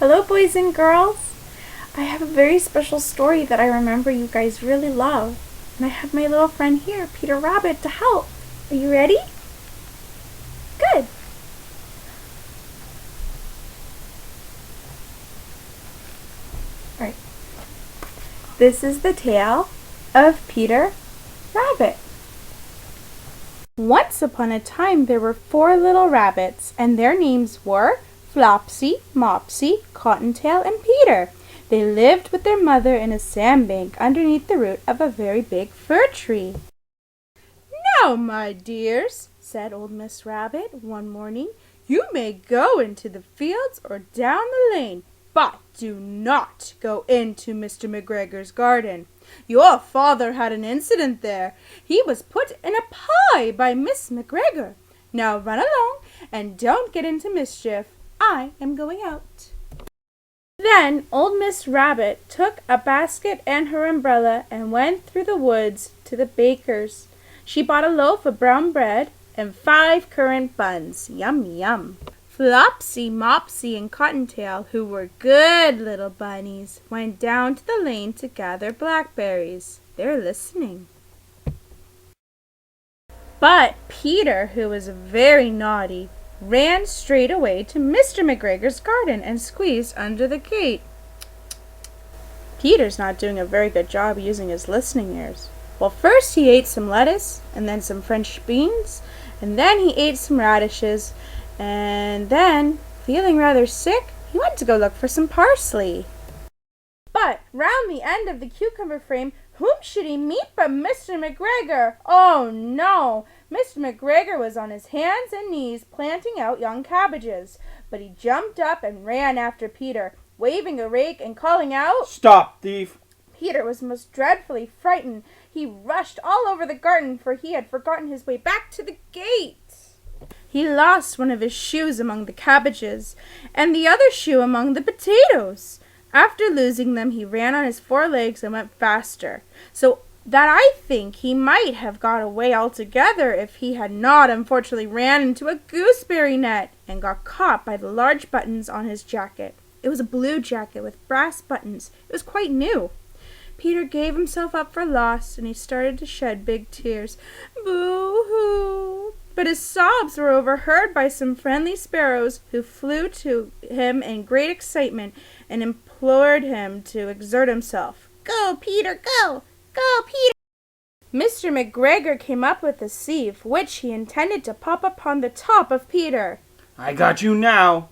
Hello, boys and girls. I have a very special story that I remember you guys really love. And I have my little friend here, Peter Rabbit, to help. Are you ready? Good. Alright. This is the tale of Peter Rabbit. Once upon a time there were 4 little rabbits, and their names were Flopsy, Mopsy, Cottontail, and Peter. They lived with their mother in a sandbank underneath the root of a very big fir tree. "Now, my dears," said old Miss Rabbit one morning, "you may go into the fields or down the lane, but do not go into Mr. McGregor's garden. Your father had an incident there. He was put in a pie by Miss McGregor. Now run along and don't get into mischief. I am going out." Then old Miss Rabbit took a basket and her umbrella and went through the woods to the baker's. She bought a loaf of brown bread and 5 currant buns. Yum, yum. Flopsy, Mopsy, and Cottontail, who were good little bunnies, went down to the lane to gather blackberries. They're listening. But Peter, who was very naughty, ran straight away to Mr. McGregor's garden and squeezed under the gate. Peter's not doing a very good job using his listening ears. Well, first he ate some lettuce, and then some French beans, and then he ate some radishes, and then, feeling rather sick, he went to go look for some parsley. But round the end of the cucumber frame, whom should he meet but Mr. McGregor? Oh no! Mr. McGregor was on his hands and knees planting out young cabbages, but he jumped up and ran after Peter, waving a rake and calling out, "Stop, thief!" Peter was most dreadfully frightened. He rushed all over the garden, for he had forgotten his way back to the gate. He lost one of his shoes among the cabbages, and the other shoe among the potatoes. After losing them, he ran on his 4 legs and went faster, so that I think he might have got away altogether if he had not unfortunately ran into a gooseberry net and got caught by the large buttons on his jacket. It was a blue jacket with brass buttons. It was quite new. Peter gave himself up for lost, and he started to shed big tears. Boo-hoo! But his sobs were overheard by some friendly sparrows, who flew to him in great excitement and implored him to exert himself. "Go, Peter, go! Go, Peter!" Mr. McGregor came up with a sieve, which he intended to pop upon the top of Peter. "I got you now."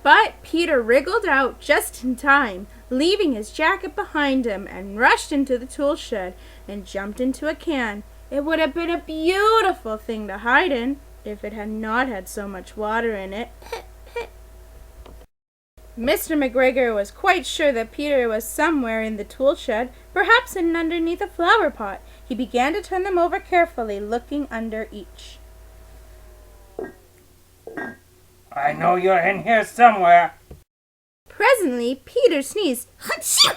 But Peter wriggled out just in time, leaving his jacket behind him, and rushed into the tool shed and jumped into a can. It would have been a beautiful thing to hide in if it had not had so much water in it. Mr. McGregor was quite sure that Peter was somewhere in the tool shed, perhaps hidden underneath a flower pot. He began to turn them over carefully, looking under each. "I know you're in here somewhere." Presently, Peter sneezed. Achoo!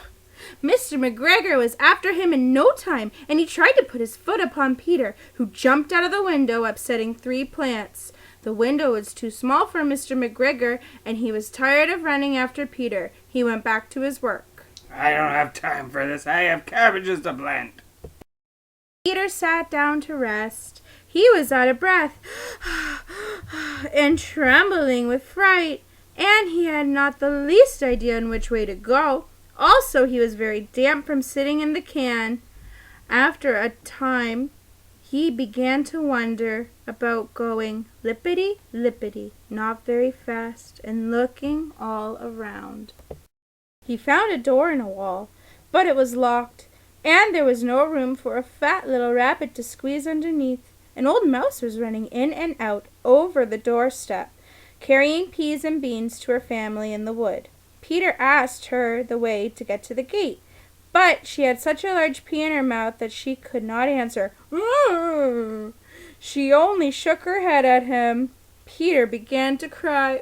Mr. McGregor was after him in no time, and he tried to put his foot upon Peter, who jumped out of the window, upsetting 3 plants. The window was too small for Mr. McGregor, and he was tired of running after Peter. He went back to his work. "I don't have time for this. I have cabbages to plant." Peter sat down to rest. He was out of breath and trembling with fright, and he had not the least idea in which way to go. Also, he was very damp from sitting in the can. After a time, he began to wonder about going lippity-lippity, not very fast, and looking all around. He found a door in a wall, but it was locked, and there was no room for a fat little rabbit to squeeze underneath. An old mouse was running in and out over the doorstep, carrying peas and beans to her family in the wood. Peter asked her the way to get to the gate, but she had such a large pea in her mouth that she could not answer. She only shook her head at him. Peter began to cry.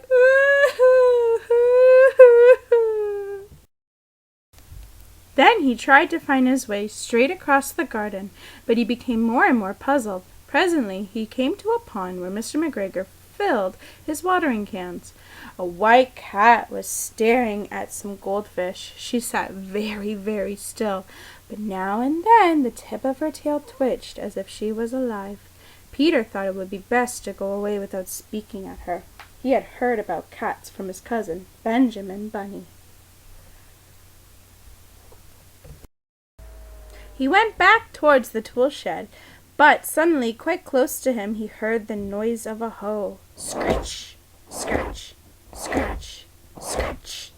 Then he tried to find his way straight across the garden, but he became more and more puzzled. Presently he came to a pond where Mr. McGregor filled his watering cans. A white cat was staring at some goldfish. She sat very, very still, but now and then the tip of her tail twitched as if she was alive. Peter thought it would be best to go away without speaking at her. He had heard about cats from his cousin, Benjamin Bunny. He went back towards the tool shed, but suddenly, quite close to him, he heard the noise of a hoe. Scratch, scratch, scratch, scratch.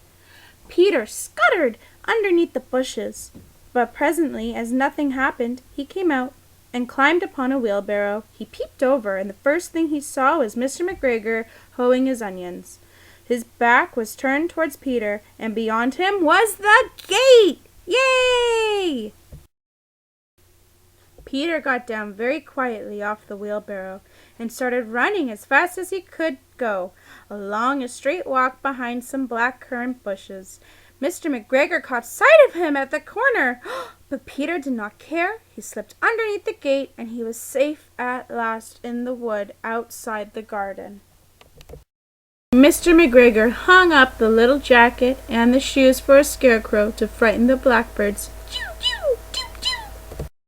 Peter scuttered underneath the bushes, but presently, as nothing happened, he came out and climbed upon a wheelbarrow. He peeped over, and the first thing he saw was Mr. McGregor hoeing his onions. His back was turned towards Peter, and beyond him was the gate! Yay! Peter got down very quietly off the wheelbarrow and started running as fast as he could go, along a straight walk behind some black currant bushes. Mr. McGregor caught sight of him at the corner, but Peter did not care. He slipped underneath the gate, and he was safe at last in the wood outside the garden. Mr. McGregor hung up the little jacket and the shoes for a scarecrow to frighten the blackbirds. Choo, choo, choo, choo.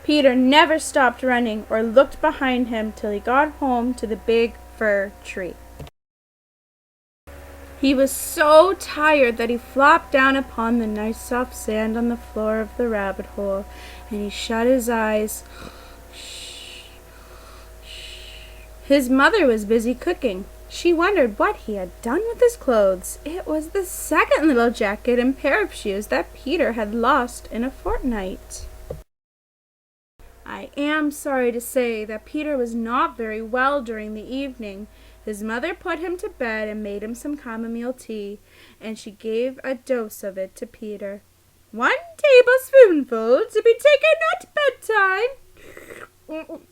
Peter never stopped running or looked behind him till he got home to the big fir tree. He was so tired that he flopped down upon the nice soft sand on the floor of the rabbit hole, and he shut his eyes. His mother was busy cooking. She wondered what he had done with his clothes. It was the second little jacket and pair of shoes that Peter had lost in a fortnight. I am sorry to say that Peter was not very well during the evening. His mother put him to bed and made him some chamomile tea, and she gave a dose of it to Peter. 1 tablespoonful to be taken at bedtime.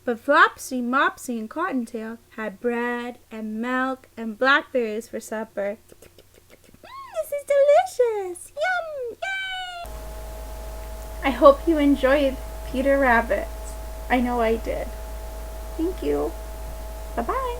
But Flopsy, Mopsy, and Cottontail had bread and milk and blackberries for supper. This is delicious! Yum! Yay! I hope you enjoyed Peter Rabbit. I know I did. Thank you. Bye-bye.